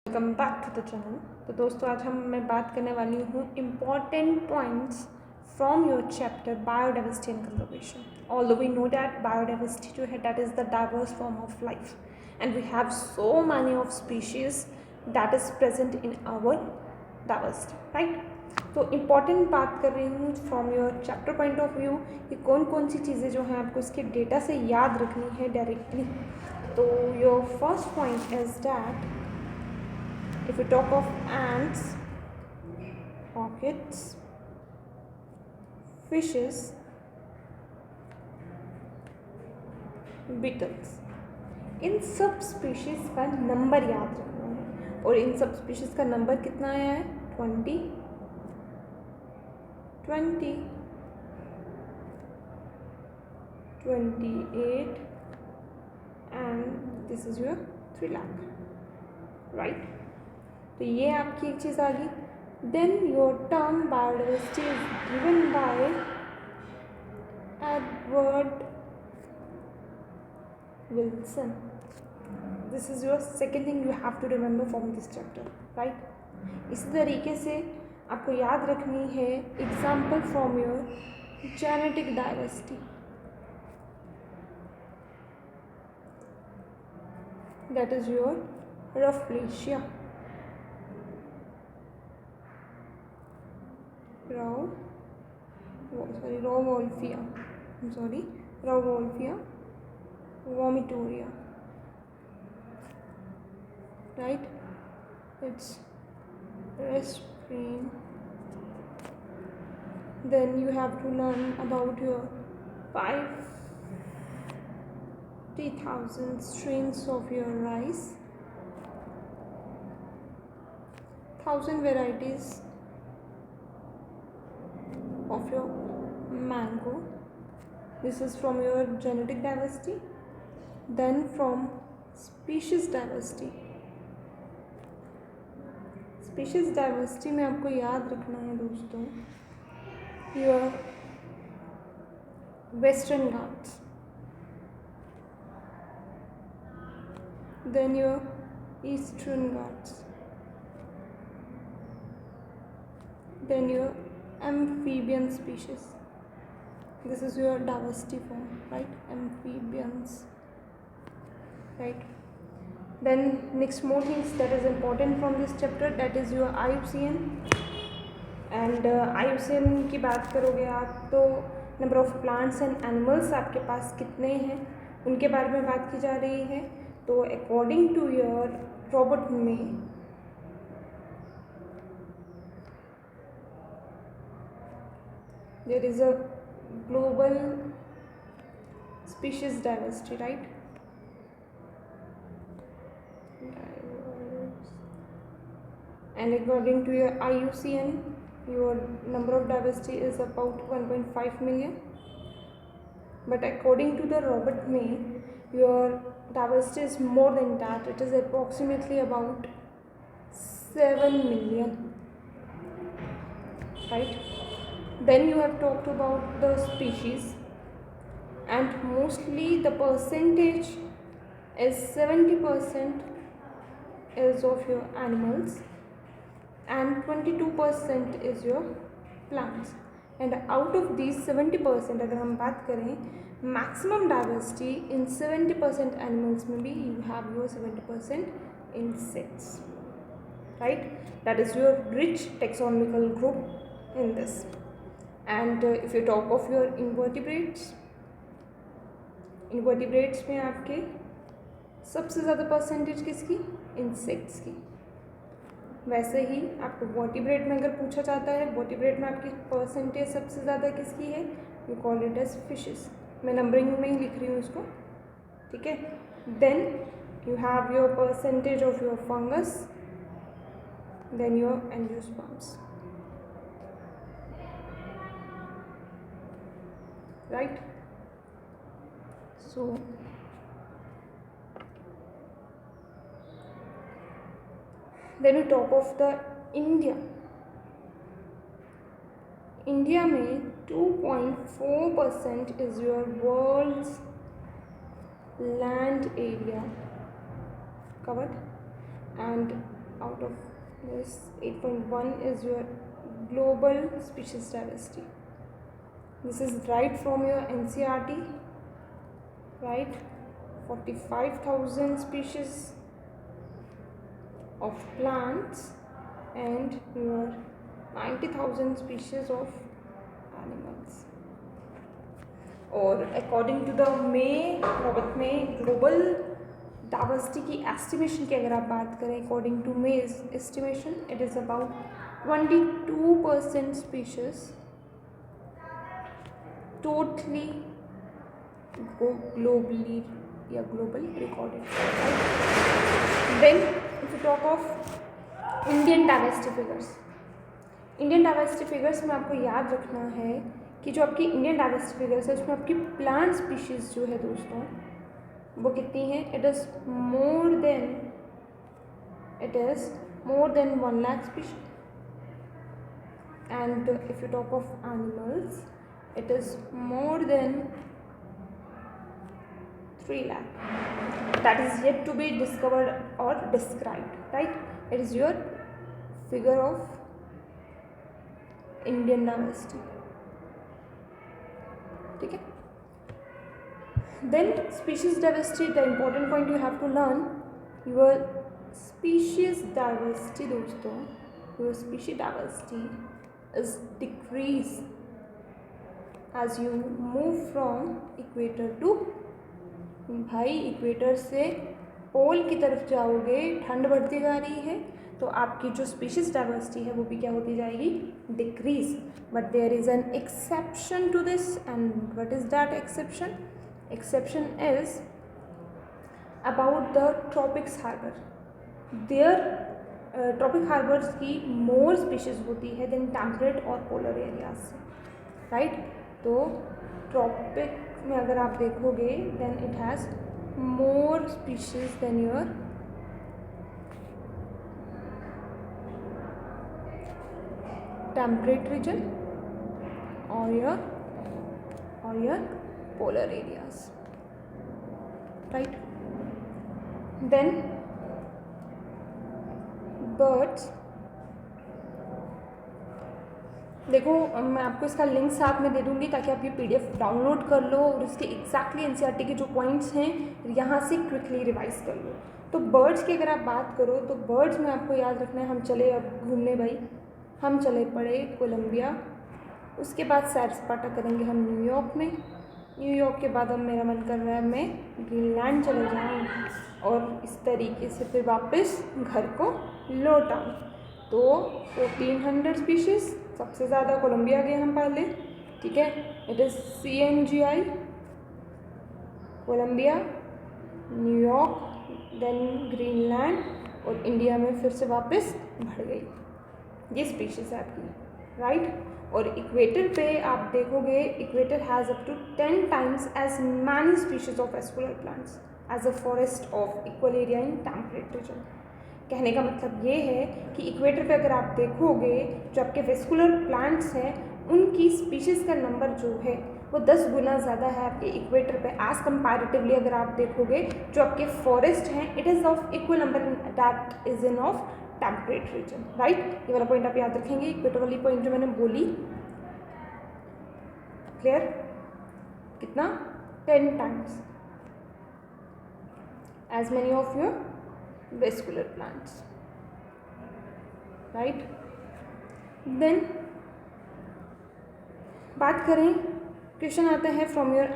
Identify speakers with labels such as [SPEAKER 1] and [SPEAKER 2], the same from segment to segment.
[SPEAKER 1] Welcome back to the channel. तो दोस्तों आज मैं बात करने वाली हूँ important points from your chapter biodiversity and conservation. Although we know that biodiversity जो है that is the diverse form of life and we have so many of species that is present in our diversity, right. तो important बात कर रही हूँ from your chapter point of view कि कौन कौन सी चीज़ें जो हैं आपको इसके डेटा से याद रखनी है डायरेक्टली। तो your first point is that if you talk of ants, orchids, fishes, beetles, इन सब स्पीशीज़ का नंबर याद रखना है। और इन सब स्पीशीज़ का नंबर कितना आया है? 20, 28 and this is your 3 lakh, right? तो ये आपकी एक चीज़ आ गई। Then your term biodiversity is given by Edward Wilson. This is your second thing you have to remember from this chapter, right. इसी तरीके से आपको याद रखनी है example from your genetic diversity, that is your rafflesia, Rauwolfia, vomitoria, right? It's Resprine. Then you have to learn about your 50,000 strains of your rice, 1,000 varieties of your mango. This is from your genetic diversity. Then from species diversity. Species diversity में आपको याद रखना है दोस्तों your Western Ghats, then your Eastern Ghats, then your amphibian species. This is your diversity form, right? Amphibians, right? Then next more things that is important from this chapter, that is your IUCN. And IUCN की बात करोगे आप तो number of plants and animals आपके पास कितने हैं उनके बारे में बात की जा रही है। तो according to your Robert May there is a global species diversity, right? And according to your IUCN, your number of diversity is about 1.5 million. But according to the Robert May, your diversity is more than that. It is approximately about 7 million, right? Then you have talked about the species, and mostly the percentage is 70% is of your animals and 22% is your plants. And out of these 70%, अगर हम बात करें maximum diversity in 70% animals में भी you have your 70% insects, right? That is your rich taxonomical group in this. And if you talk of your invertebrates में आपके सबसे ज़्यादा परसेंटेज किसकी? इंसेक्ट्स की। वैसे ही आपको वर्टिब्रेट में अगर पूछा जाता है, वर्टिब्रेट में आपकी परसेंटेज सबसे ज़्यादा किसकी है? You call it as fishes. मैं नंबरिंग में ही लिख रही हूँ इसको, ठीक है। Then you have your percentage of your fungus, then your angiosperms, right? So then we talk of the India में 2.4% is your world's land area covered, and out of this 8.1 is your global species diversity. This is right from your NCERT, right? 45,000 species of plants and your 90,000 species of animals. और according to the May Robert में global diversity की estimation की अगर आप बात करें, according to May estimation it is about 22% species totally globally या global recorded. Then if you talk of Indian diversity figures, Indian diversity figures में आपको याद रखना है कि जो आपकी इंडियन डाइवर्सिटी फिगर्स है उसमें आपकी प्लांट स्पीशीज़ जो है दोस्तों वो कितनी है? It is more then 1 lakh species. And if you talk of animals it is more then 3 lakh. That is yet to be discovered or described, right? It is your figure of Indian diversity. ठीक है. Then species diversity, the important point you have to learn, your species diversity दोस्तों, your species diversity is decrease as you move from equator to, भाई equator से पोल की तरफ जाओगे, ठंड बढ़ती जा रही है तो आपकी जो स्पीशीज डाइवर्सिटी है वो भी क्या होती जाएगी? Decrease. But there is an exception to this. And what is that exception? Exception is about the tropics harbour. There tropic harbours की मोर स्पीशीज होती है देन टेम्परेट और पोलर एरियाज से, राइट? तो ट्रॉपिक में अगर आप देखोगे then it has more species than your temperate region और your polar areas, right? Then birds, देखो मैं आपको इसका लिंक साथ में दे दूँगी ताकि आप ये PDF डाउनलोड कर लो और इसके एग्जैक्टली NCERT के जो पॉइंट्स हैं यहाँ से क्विकली रिवाइज कर लो. तो बर्ड्स की अगर आप बात करो तो बर्ड्स में आपको याद रखना है, हम चले अब घूमने भाई, हम चले पड़े कोलंबिया, उसके बाद सैर सपाटा करेंगे हम न्यूयॉर्क में, न्यूयॉर्क के बाद अब मेरा मन कर रहा है मैं ग्रीनलैंड चले जाऊँ और इस तरीके से फिर वापस घर को लौट आऊँ. तो 1400 स्पीशीज़, सबसे ज़्यादा कोलंबिया गए हम पहले, ठीक है. It is CNGI, Columbia, New York, then Greenland और इंडिया में फिर से वापस बढ़ गई. ये स्पीशीज़ है आपकी, राइट. और इक्वेटर पे आप देखोगे equator has up to 10 times as many species of vascular plants as a forest of equal area in temperate region. कहने का मतलब ये है कि इक्वेटर पे अगर आप देखोगे जो आपके वेस्कुलर प्लांट्स हैं उनकी स्पीशीज़ का नंबर जो है वो 10 गुना ज़्यादा है आपके इक्वेटर पे एज कंपैरेटिवली. अगर आप देखोगे जो आपके फॉरेस्ट हैं it is of equal number that is in of temperate region, right. ये वाला पॉइंट आप याद रखेंगे. इक्वेटर वाली पॉइंट जो मैंने बोली, क्लियर? कितना? 10 times as many of your vascular plants, right. Then बात करें, क्वेश्चन आता है from your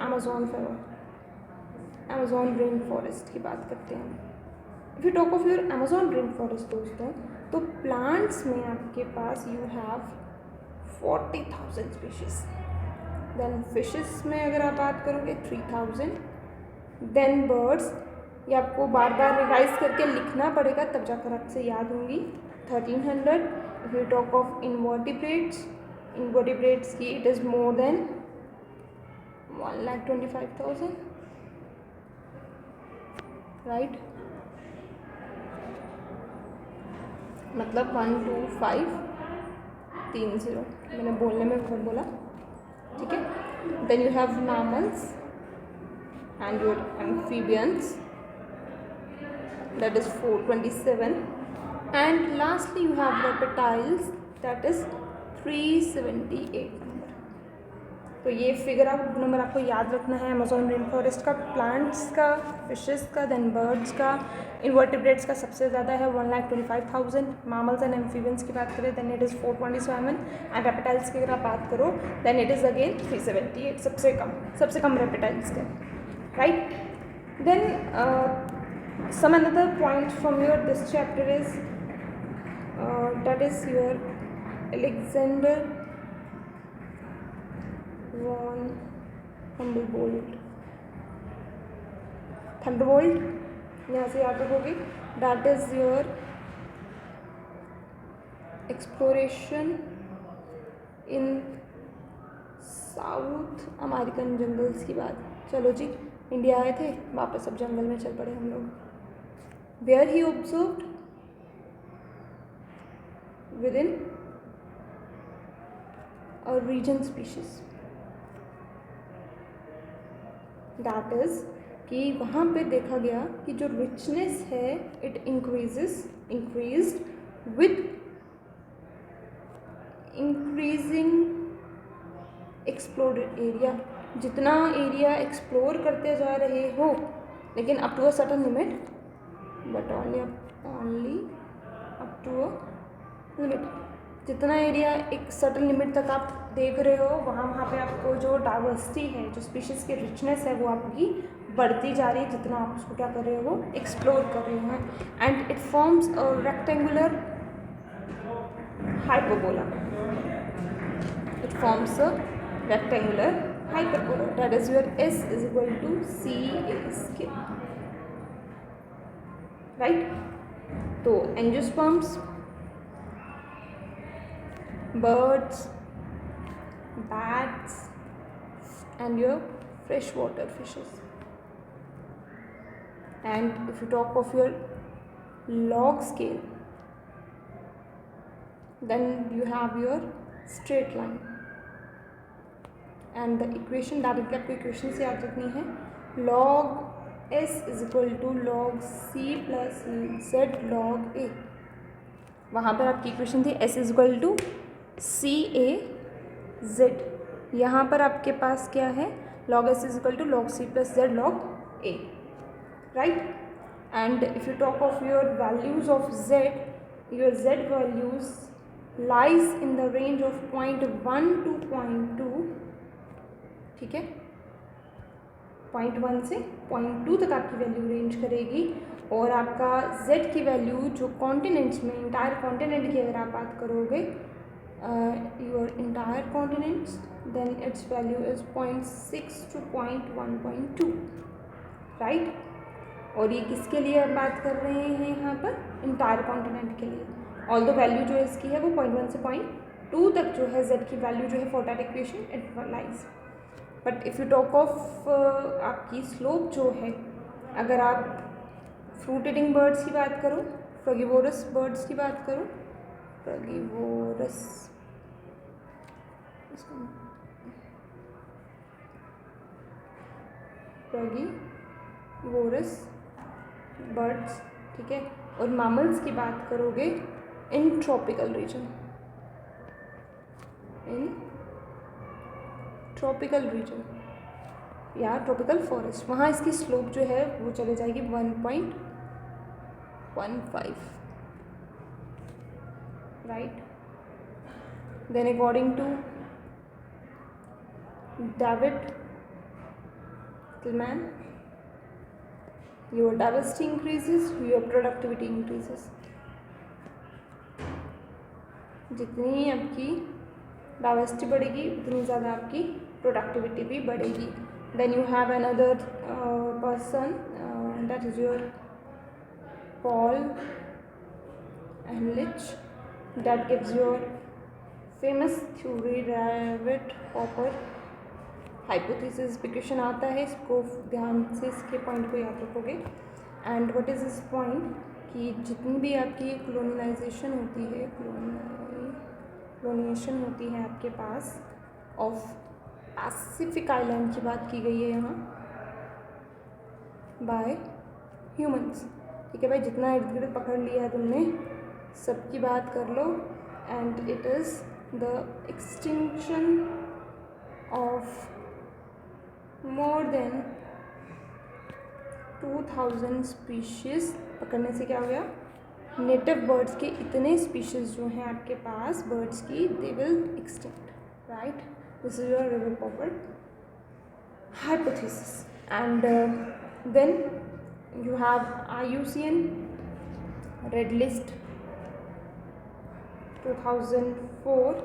[SPEAKER 1] Amazon rain forest की बात करते हैं. If you talk of your Amazon rain forest दोस्तों, तो प्लांट्स में आपके पास you have 40,000 species. Then fishes में अगर आप बात करोगे 3000. देन बर्ड्स, ये आपको बार बार रिवाइज करके लिखना पड़ेगा तब जाकर आपसे याद होंगी, 1300. If you talk of invertebrates की it is more than 1,25,000, right. मतलब 12530 मैंने बोलने में खूब बोला, ठीक है. Then you have mammals and your amphibians, that is 427. and lastly you have reptiles, that is 378 number. तो ये फिगर आउट नंबर आपको याद रखना है अमेजोन रेन फॉरेस्ट का, प्लांट्स का, फिशेस का, देन बर्ड्स का, इन्वर्टिब्रेट्स का सबसे ज़्यादा है 1,25,000, मामल्स एंड एम्फीबियंस की बात करें then it is 427 and reptiles की अगर आप बात करो देन इट इज़ अगेन 378, सबसे कम रेप्टाइल्स के, right. Then some another point from your this chapter is that is your Alexander von Humboldt, Thunderbolt यहाँ से याद रखोगे. that is your exploration in south American jungles की बात. चलो जी, इंडिया आए थे, वापस अब जंगल में चल पड़े हम लोग. Where he observed within a region species, that is कि वहाँ पे देखा गया कि जो रिचनेस है it increased with increasing explored area. जितना एरिया एक्सप्लोर करते जा रहे हो, लेकिन up to a certain limit, but only up to a limit. जितना एरिया एक सर्टन लिमिट तक आप देख रहे हो वहाँ पे आपको जो डाइवर्सिटी है, जो स्पीशीज़ की रिचनेस है वो आपकी बढ़ती जा रही है जितना आप उसको क्या कर रहे हो, वो एक्सप्लोर कर रहे हैं. And it forms a rectangular hyperbola. It forms a rectangular hyperbola, that is your S is equal to CA scale, right. तो angiosperms, birds, bats and your freshwater fishes. And if you talk of your log scale, then you have your straight line and the equation, directly आपको equation से याद रखनी है. log s is equal to log c plus z log a. वहाँ पर आपकी equation थी s is equal to c a z. यहाँ पर आपके पास क्या है, log s is equal to log c plus z log a, right. And if you talk of your values of z, your z values lies in the range of 0.1 to 0.2, ठीक है. 0.1 से 0.2 तक आपकी वैल्यू रेंज करेगी. और आपका z की value जो कॉन्टिनेंट्स में, इंटायर कॉन्टिनेंट की अगर आप बात करोगे, your entire continents, then its value is 0.6 to 0.1.2, राइट. और ये किसके लिए आप बात कर रहे हैं यहाँ पर, इंटायर कॉन्टिनेंट के लिए. ऑल द वैल्यू जो इसकी है वो 0.1 से 0.2 तक जो है z की वैल्यू जो है for that equation it lies. But if you talk of आपकी स्लोप जो है, अगर आप फ्रूट ईटिंग बर्ड्स की बात करो, फ्रगीवोरस बर्ड्स की बात करो, फ्रगीवोरस बर्ड्स, ठीक है. और मैमल्स की बात करोगे इन ट्रॉपिकल रीजन, या ट्रॉपिकल फॉरेस्ट, वहाँ इसकी स्लोप जो है वो चले जाएगी 1.15, right. Then according to David Tilman, your diversity increases, your productivity increases. जितनी आपकी डाइवर्सिटी बढ़ेगी उतनी ज़्यादा आपकी प्रोडक्टिविटी भी बढ़ेगी. Then you have another person, that is your Paul Ehrlich, that gives your famous theory rivet popper hypothesis. Equation आता है, इसको ध्यान से इसके पॉइंट को याद रखोगे. And what is this point कि जितनी भी आपकी क्लोनिलाइजेशन होती है, क्लोनिएशन होती है आपके पास ऑफ पैसिफिक आइलैंड की बात की गई है यहाँ बाय ह्यूमंस, ठीक है भाई. जितना इर्द गिर्द पकड़ लिया है तुमने सबकी बात कर लो, and it is the extinction of more than 2000 species. पकड़ने से क्या हो गया, नेटिव बर्ड्स के इतने स्पीशीज़ जो हैं आपके पास बर्ड्स की, they will extinct, right. This is your rivet popper hypothesis. And then you have IUCN Red List 2004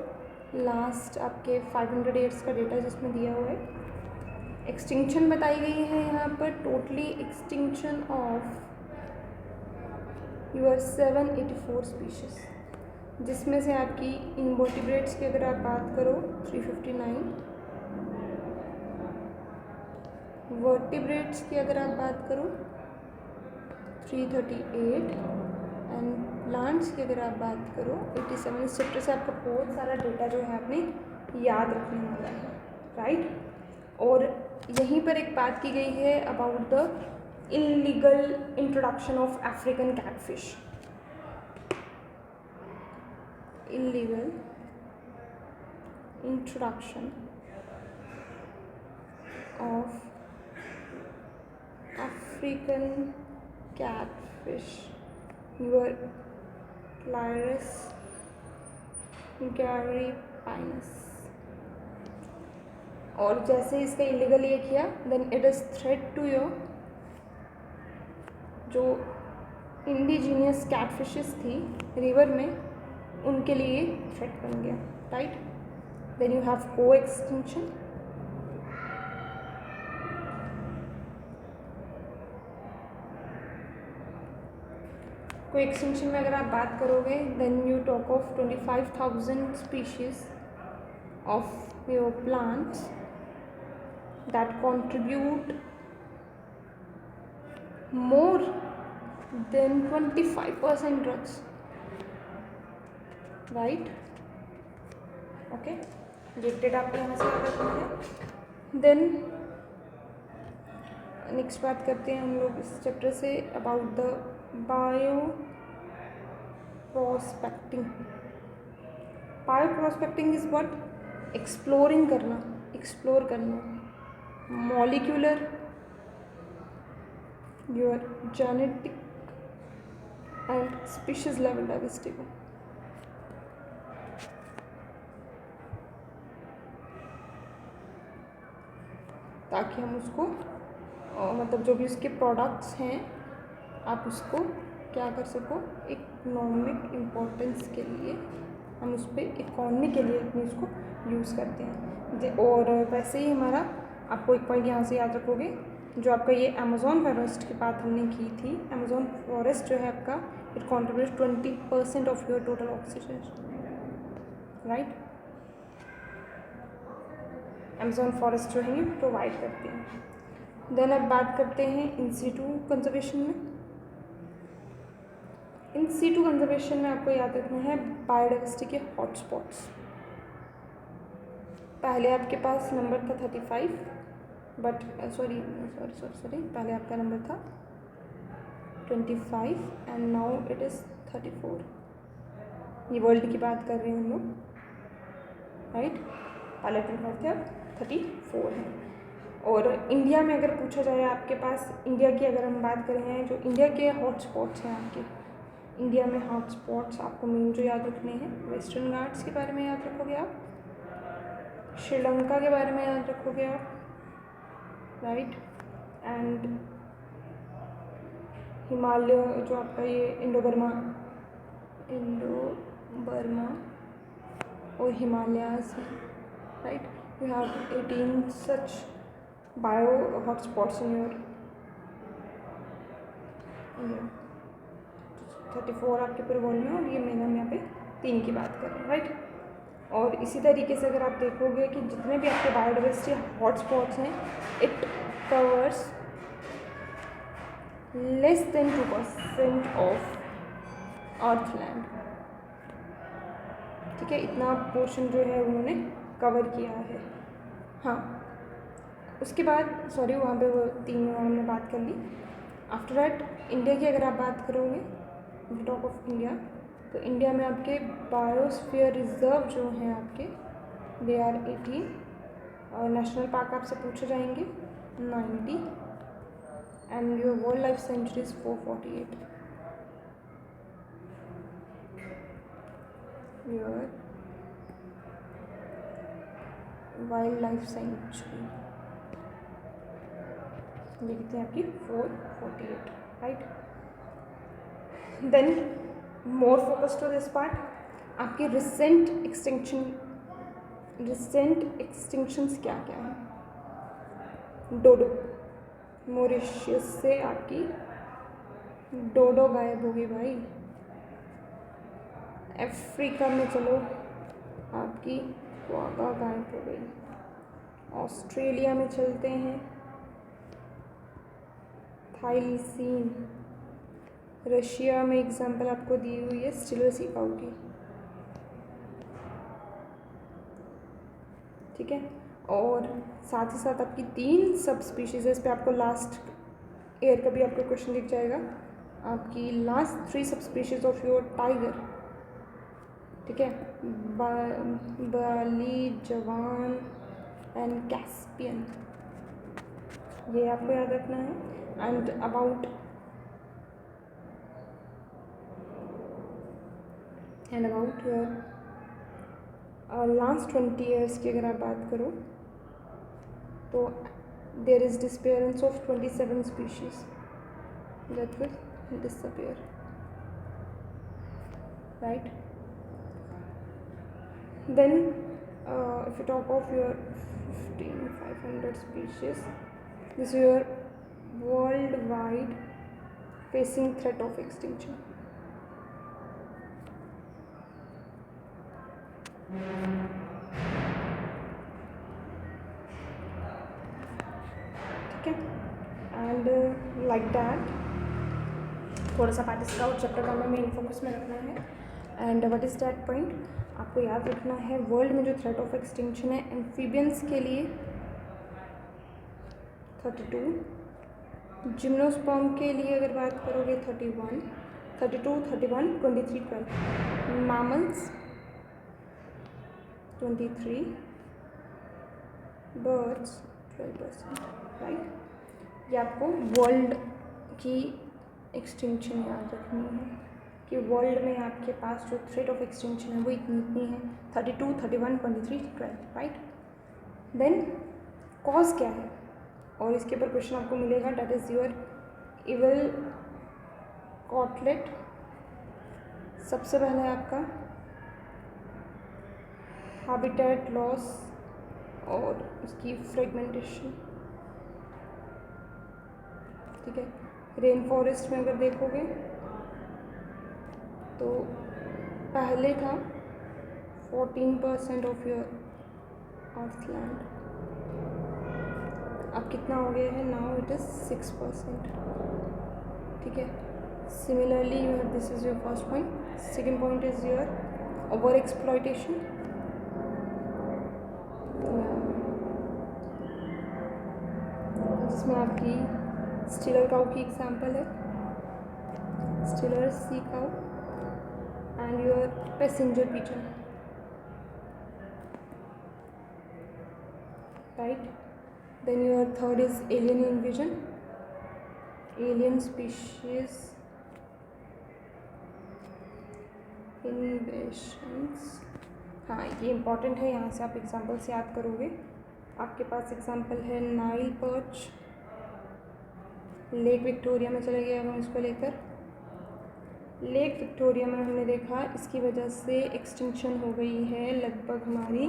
[SPEAKER 1] last आपके 500 ईयर्स का डेटा जिसमें दिया हुआ है। एक्सटिंक्शन बताई गई है यहाँ पर, totally extinction of your 784 species, जिसमें से आपकी इनवर्टिब्रेट्स की अगर आप बात करो 359, वर्टिब्रेट्स की अगर आप बात करो 338, एंड प्लांट्स की अगर आप बात करो 87। इस चैप्टर से आपका बहुत सारा डेटा जो है आपने याद रखने वाला है, राइट। और यहीं पर एक बात की गई है about the illegal introduction of African catfish. Illegal introduction of African catfish, your Cliris garipinus। और जैसे इसका इलीगल ये किया, then it is threat to your जो इंडिजीनियस कैटफिशेस थी रिवर में, उनके लिए थ्रेट बन गया, राइट। देन यू हैव को एक्सटिंक्शन। को एक्सटिंक्शन में अगर आप बात करोगे, then you talk of 25,000 species of your plants that contribute more than 25% drugs, right. Okay, ये डेटा आपको यहाँ से याद रखना है। देन नेक्स्ट बात करते हैं हम लोग इस chapter say about the bio prospecting. Bio prospecting is what, exploring करना, एक्सप्लोर करना molecular, your genetic and species level diversity को। ताकि हम उसको मतलब जो भी उसके प्रोडक्ट्स हैं आप उसको क्या कर सको, इकोनॉमिक इम्पोर्टेंस के लिए हम उस पर इकोनॉमी के लिए अपनी उसको यूज़ करते हैं। और वैसे ही हमारा आपको एक पॉइंट यहाँ से याद रखोगे, जो आपका ये अमेज़ॉन फॉरेस्ट की बात हमने की थी, अमेज़ॉन फॉरेस्ट जो है आपका it contribute 20% of your total oxygen, right. Amazon forest जो है प्रोवाइड करते हैं। देन अब बात करते हैं इन सीटू कंजर्वेशन में। इन सीटू कंजर्वेशन में आपको याद रखना है बायोडाइवर्सिटी के हॉटस्पॉट्स। पहले आपके पास नंबर था 35, बट सॉरी पहले आपका नंबर था 25 एंड नाउ इट इज़ 34। ये वर्ल्ड की बात कर रहे हैं हम लोग, राइट। पहले 25 थे, अब 34 है। और इंडिया में अगर पूछा जाए आपके पास, इंडिया की अगर हम बात करें, जो इंडिया के हॉटस्पॉट्स हैं आपके इंडिया में, हॉटस्पॉट्स आपको मेन जो याद रखने हैं, वेस्टर्न घाट्स के बारे में याद रखोगे आप, श्रीलंका के बारे में याद रखोगे आप, राइट। एंड हिमालय जो आपका ये इंडो बर्मा और हिमालयाज है, right. You have 18 such bio hotspots in your 34 आपके पूरे वर्ल्ड में, और ये मैंने हम यहाँ पे 3 की बात कर रहे हैं, राइट। और इसी तरीके से अगर आप देखोगे कि जितने भी आपके बायोडाइवर्सिटी हॉटस्पॉट्स हैं, it covers less than 2% of earth land, ठीक है। इतना पोर्शन जो है उन्होंने कवर किया है। हाँ, उसके बाद सॉरी वहाँ पे वो 3 हमने बात कर ली। आफ्टर दैट इंडिया की अगर आप बात करोगे, टॉप ऑफ इंडिया, तो इंडिया में आपके बायोस्फीयर रिजर्व जो हैं आपके दे आर 18 और नेशनल पार्क आपसे पूछे जाएंगे 90 and your world life sanctuaries 448. Your wild life sanctuary लिखते हैं आपकी 448, right. Then more focus to this part. आपकी रिसेंट एक्सटिंक्शंस क्या क्या हैं. डोडो, मॉरिशस से आपकी डोडो गायब हो गई भाई. अफ्रीका में चलो आपकी क्वागा गायब हो गई. ऑस्ट्रेलिया में चलते हैं थाईलीसीन. रशिया में एग्जाम्पल आपको दी हुई है स्टिलर सी काऊ की, ठीक है. और साथ ही साथ आपकी 3 सब स्पीशीज़ है. इस पर आपको लास्ट ईयर का भी आपको क्वेश्चन दिख जाएगा. आपकी लास्ट 3 सब स्पीशीज़ ऑफ योर टाइगर, ठीक है. बाली, जवान एंड कैस्पियन, ये आपको याद रखना है. And about your last 20 years की अगर आप बात करो तो there is disappearance of 27 species that will disappear, right. Then if you talk of your 15,500 species, this is your worldwide facing threat of extinction. ठीक है. एंड लाइक दैट थोड़ा सा पार्ट स्काउट चैप्टर का हमें मेन फोकस में रखना है. And what is that point आपको याद रखना है. वर्ल्ड में जो थ्रेट ऑफ एक्सटिंक्शन है एम्फीबियंस के लिए 32, जिम्नोस्पर्म के लिए अगर बात करोगे 31, 32, 31, 23, 12, मैमल्स 23, बर्ड्स 12%, राइट. ये आपको वर्ल्ड की एक्सटिंक्शन याद रखनी है कि वर्ल्ड में आपके पास जो थ्रेट ऑफ एक्सटिंक्शन है वो इतनी है 32, 31, 23, 12, राइट. देन कॉज क्या है और इसके ऊपर क्वेश्चन आपको मिलेगा. That is your evil quartet. सबसे पहला है आपका हैबिटेट लॉस और उसकी फ्रेगमेंटेशन, ठीक है. रेन फॉरेस्ट में अगर देखोगे तो पहले था 14% ऑफ योर अर्थ लैंड, अब कितना हो गया है. नाउ इट इज़ 6%, ठीक है. Similarly you have this is your first point. Second point is your over exploitation. जिसमें आपकी स्टिलर काऊ की एग्जांपल है, स्टिलर सी काऊ and your passenger pigeon, right. Then your third is alien invasion, alien species invasions. हाँ ये important है, यहाँ से आप एग्जाम्पल से याद करोगे. आपके पास एग्जाम्पल है नाइल पर्च. लेक विक्टोरिया में चले गए अब हम इसको लेकर. लेक विक्टोरिया में हमने देखा इसकी वजह से एक्सटिंक्शन हो गई है लगभग हमारी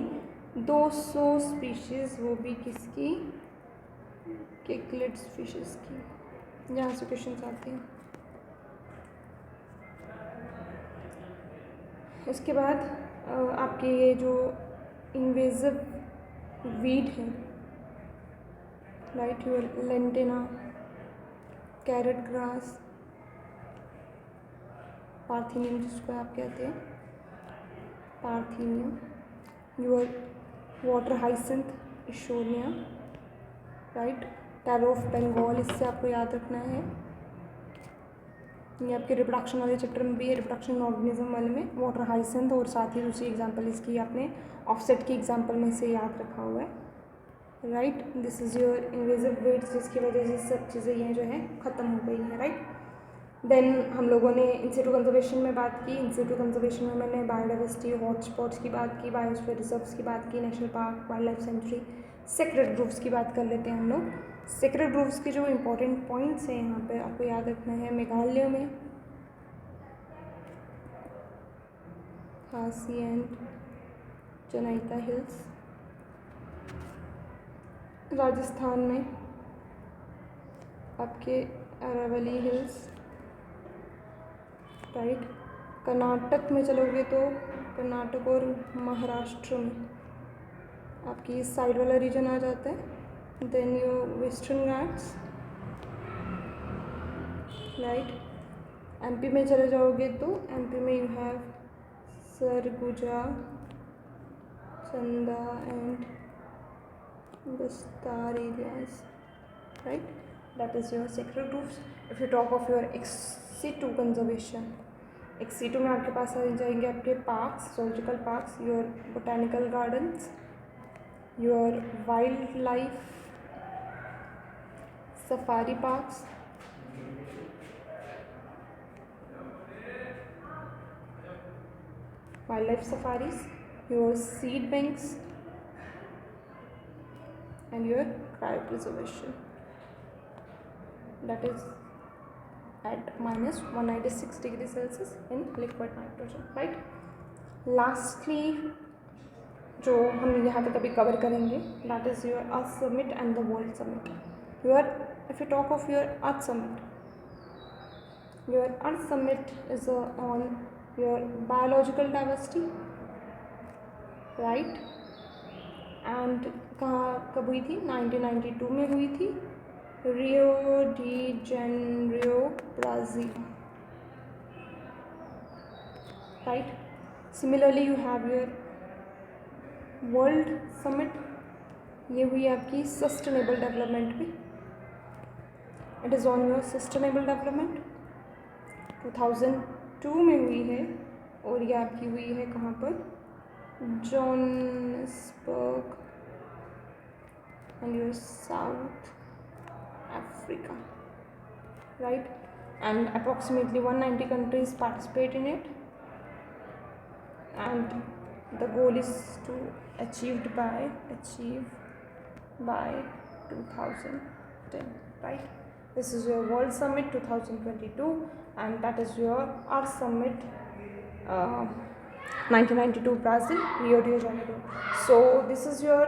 [SPEAKER 1] 200 स्पीशीज़, वो भी किसकी, केकलेट फिशेस की. जहाँ से क्वेश्चन आते हैं. उसके बाद आपके ये जो इन्वेजिव वीड है, right, your lantana, carrot grass, parthenium जिसको आप कहते हैं, parthenium, your water hyacinth, Eichhornia, right. Terror of Bengal, इससे आपको याद रखना है. ये आपके रिप्रोडक्शन वाले चैप्टर में भी है, रिप्रोडक्शन ऑर्गेनिज्म वाले में वाटर हाइसेंथ, और साथ ही दूसरी एग्जांपल इसकी आपने ऑफसेट की एग्जांपल में से याद रखा हुआ है, right. This is your invasive weeds, जिसकी वजह से सब चीज़ें ये जो है ख़त्म हो गई हैं, राइट। देन हम लोगों ने इंसिटू कंजर्वेशन में बात की। इंसिटू कंजर्वेशन में मैंने बायोडाइवर्सिटी, हॉटस्पॉट्स की बात की, बायोस्फीयर रिजर्व्स की बात की, national park, wild life sanctuary, sacred groves की बात कर लेते हैं हम लोग। सेक्रेड ग्रुव्स के जो इंपॉर्टेंट पॉइंट्स हैं यहाँ पे आपको याद रखना है, मेघालय में खासी एंड जनाइता हिल्स, राजस्थान में आपके अरावली हिल्स, राइट। कर्नाटक में चलोगे तो कर्नाटक और महाराष्ट्र में आपकी इस साइड वाला रीजन आ जाता है। Then your western Ghats, right. MP में चले जाओगे तो एमपी में you have Sarguja, Chanda and Bastar areas, right. That is your sacred groves. If you talk of your ex situ conservation, ex situ में आपके पास आ जाएंगे आपके parks, zoological parks, your botanical gardens, your wild life safari parks, wild life safaris, your seed banks and your cryopreservation, that is at minus 196 degree Celsius in liquid nitrogen, right. Lastly जो हम यहाँ तक अभी cover करेंगे, that is your Earth Summit and the World Summit. If you talk of your Earth Summit, your Earth Summit is on your biological diversity, right. And कहाँ कब हुई थी? 1992 में हुई थी, Rio de Janeiro, Brazil, right. Similarly you have your world summit, ये हुई आपकी सस्टेनेबल डेवलपमेंट पे, it is on your sustainable development, 2002 में हुई है, और ये आपकी हुई है कहाँ पर? Johannesburg and your South Africa, right. And approximately 190 countries participate in it, and the goal is to achieve by 2010, right. This is your World Summit 2022, and that is your Earth Summit 1992 Brazil, Rio de Janeiro. So this is your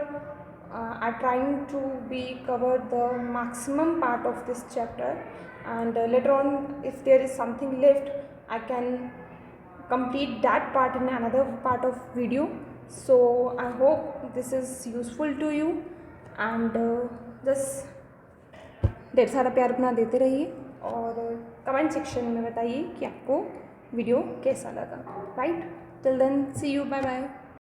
[SPEAKER 1] I'm trying to be cover the maximum part of this chapter, and later on if there is something left I can complete that part in another part of video. So I hope this is useful to you, and just ढेर सारा प्यार अपना देते रहिए, और comment section में बताइए कि आपको वीडियो कैसा लगा, right. Till then, see you, bye bye.